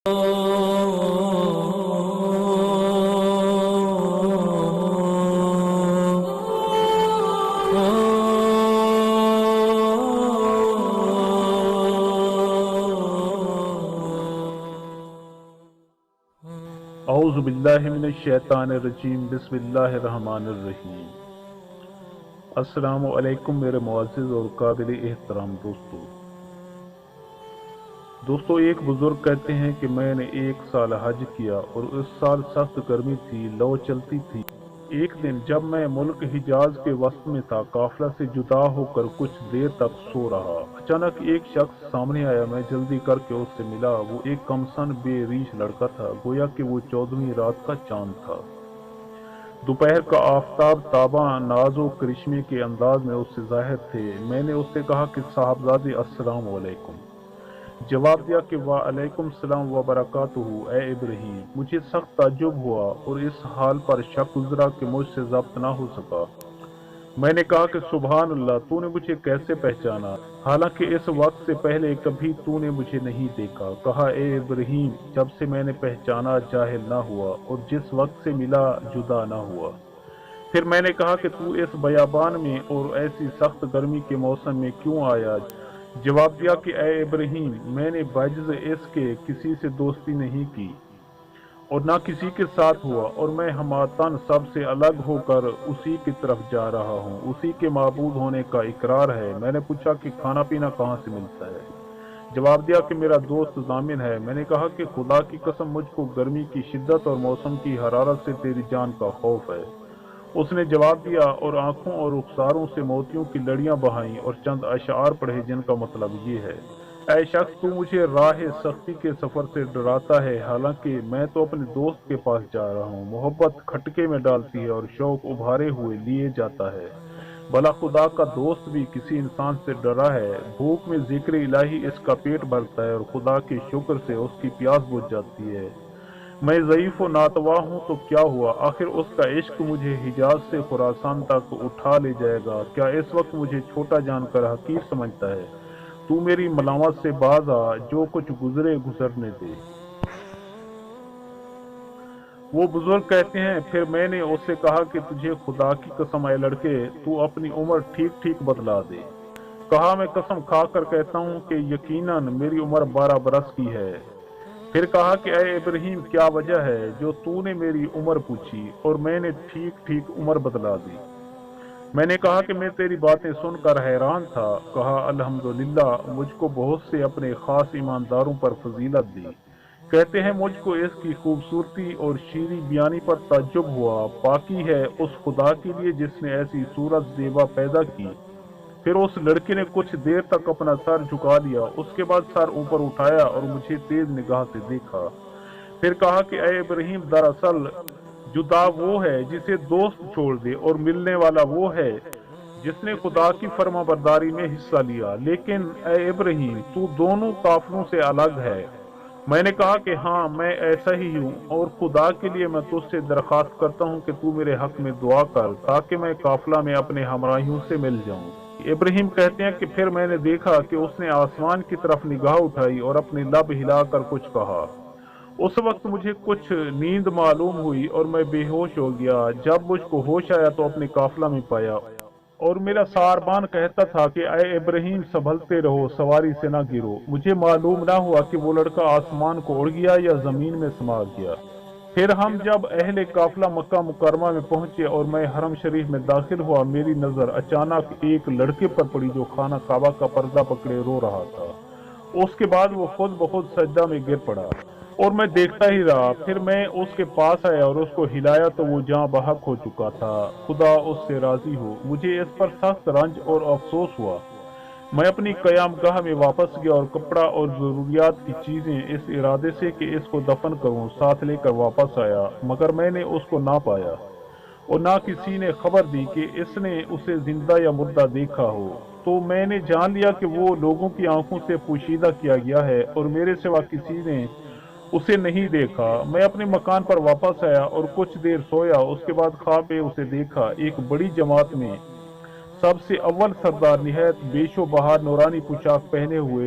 اعوذ باللہ من الشیطان الرجیم بسم اللہ الرحمن الرحیم۔ السلام علیکم میرے معزز اور قابل احترام دوستو، ایک بزرگ کہتے ہیں کہ میں نے 1 سال حج کیا اور اس سال سخت گرمی تھی، لو چلتی تھی۔ ایک دن جب میں ملک حجاز کے وسط میں تھا، قافلہ سے جدا ہو کر کچھ دیر تک سو رہا، اچانک ایک شخص سامنے آیا۔ میں جلدی کر کے اس سے ملا۔ وہ ایک کمسن بے ریش لڑکا تھا، گویا کہ وہ 14ویں رات کا چاند تھا۔ دوپہر کا آفتاب تاباں ناز و کرشمے کے انداز میں اس سے ظاہر تھے۔ میں نے اس سے کہا کہ صاحبزادے السلام علیکم۔ جواب دیا کہ وعلیکم السلام وبرکاتہ اے ابراہیم۔ مجھے سخت تعجب ہوا اور اس حال پر شک گزرا کہ مجھ سے ضبط نہ ہو سکا۔ میں نے کہا کہ سبحان اللہ، تو نے مجھے کیسے پہچانا، حالانکہ اس وقت سے پہلے کبھی تو نے مجھے نہیں دیکھا۔ کہا اے ابراہیم، جب سے میں نے پہچانا جاہل نہ ہوا اور جس وقت سے ملا جدا نہ ہوا۔ پھر میں نے کہا کہ تو اس بیابان میں اور ایسی سخت گرمی کے موسم میں کیوں آیا؟ جواب دیا کہ اے ابراہیم، میں نے بجز اس کے کسی سے دوستی نہیں کی اور نہ کسی کے ساتھ ہوا، اور میں ہماتن سب سے الگ ہو کر اسی کی طرف جا رہا ہوں۔ اسی کے معبود ہونے کا اقرار ہے۔ میں نے پوچھا کہ کھانا پینا کہاں سے ملتا ہے؟ جواب دیا کہ میرا دوست ضامن ہے۔ میں نے کہا کہ خدا کی قسم، مجھ کو گرمی کی شدت اور موسم کی حرارت سے تیری جان کا خوف ہے۔ اس نے جواب دیا اور آنکھوں اور رخساروں سے موتیوں کی لڑیاں بہائیں اور چند اشعار پڑھے جن کا مطلب یہ ہے: اے شخص، تو مجھے راہ سختی کے سفر سے ڈراتا ہے، حالانکہ میں تو اپنے دوست کے پاس جا رہا ہوں۔ محبت کھٹکے میں ڈالتی ہے اور شوق ابھارے ہوئے لیے جاتا ہے۔ بھلا خدا کا دوست بھی کسی انسان سے ڈرا ہے؟ بھوک میں ذکر الہی اس کا پیٹ بھرتا ہے اور خدا کے شکر سے اس کی پیاس بجھ جاتی ہے۔ میں ضعیف و ناتواں ہوں تو کیا ہوا؟ آخر اس کا عشق مجھے حجاز سے خراسان تک اٹھا لے جائے گا۔ کیا اس وقت مجھے چھوٹا جان کر حقیر سمجھتا ہے؟ تو میری ملامت سے باز آ، جو کچھ گزرے گزرنے دے۔ وہ بزرگ کہتے ہیں پھر میں نے اس سے کہا کہ تجھے خدا کی قسم اے لڑکے، تو اپنی عمر ٹھیک ٹھیک بتلا دے۔ کہا میں قسم کھا کر کہتا ہوں کہ یقیناً میری عمر 12 برس کی ہے۔ پھر کہا کہ اے ابراہیم، کیا وجہ ہے جو تو نے میری عمر پوچھی؟ اور میں نے ٹھیک ٹھیک عمر بتلا دی۔ میں نے کہا کہ میں تیری باتیں سن کر حیران تھا۔ کہا الحمدللہ، مجھ کو بہت سے اپنے خاص ایمانداروں پر فضیلت دی۔ کہتے ہیں مجھ کو اس کی خوبصورتی اور شیریں بیانی پر تعجب ہوا۔ پاکی ہے اس خدا کے لیے جس نے ایسی صورت زیبا پیدا کی۔ پھر اس لڑکے نے کچھ دیر تک اپنا سر جھکا لیا، اس کے بعد سر اوپر اٹھایا اور مجھے تیز نگاہ سے دیکھا۔ پھر کہا کہ اے ابراہیم، دراصل جدا وہ ہے جسے دوست چھوڑ دے، اور ملنے والا وہ ہے جس نے خدا کی فرما برداری میں حصہ لیا۔ لیکن اے ابراہیم، تو دونوں قافلوں سے الگ ہے۔ میں نے کہا کہ ہاں، میں ایسا ہی ہوں، اور خدا کے لیے میں تجھ سے درخواست کرتا ہوں کہ تو میرے حق میں دعا کر تاکہ میں قافلہ میں اپنے ہمراہیوں سے مل جاؤں۔ ابراہیم کہتے ہیں کہ پھر میں نے دیکھا کہ اس نے آسمان کی طرف نگاہ اٹھائی اور اپنے لب ہلا کر کچھ کہا۔ اس وقت مجھے کچھ نیند معلوم ہوئی اور میں بے ہوش ہو گیا۔ جب مجھ کو ہوش آیا تو اپنے قافلہ میں پایا، اور میرا ساربان کہتا تھا کہ اے ابراہیم، سنبھلتے رہو، سواری سے نہ گرو۔ مجھے معلوم نہ ہوا کہ وہ لڑکا آسمان کو اڑ گیا یا زمین میں سما گیا۔ پھر ہم جب اہل قافلہ مکہ مکرمہ میں پہنچے اور میں حرم شریف میں داخل ہوا، میری نظر اچانک ایک لڑکے پر پڑی جو خانہ کعبہ کا پردہ پکڑے رو رہا تھا۔ اس کے بعد وہ خود بخود سجدہ میں گر پڑا اور میں دیکھتا ہی رہا۔ پھر میں اس کے پاس آیا اور اس کو ہلایا تو وہ جاں بحق ہو چکا تھا۔ خدا اس سے راضی ہو۔ مجھے اس پر سخت رنج اور افسوس ہوا۔ میں اپنی قیام گاہ میں واپس گیا اور کپڑا اور ضروریات کی چیزیں اس ارادے سے کہ اس کو دفن کروں ساتھ لے کر واپس آیا، مگر میں نے اس کو نہ پایا اور نہ کسی نے خبر دی کہ اس نے اسے زندہ یا مردہ دیکھا ہو۔ تو میں نے جان لیا کہ وہ لوگوں کی آنکھوں سے پوشیدہ کیا گیا ہے اور میرے سوا کسی نے اسے نہیں دیکھا۔ میں اپنے مکان پر واپس آیا اور کچھ دیر سویا۔ اس کے بعد خواب میں اسے دیکھا، ایک بڑی جماعت میں سب سے اول سردار، نہایت بیش و بہار نورانی پوشاک پہنے ہوئے،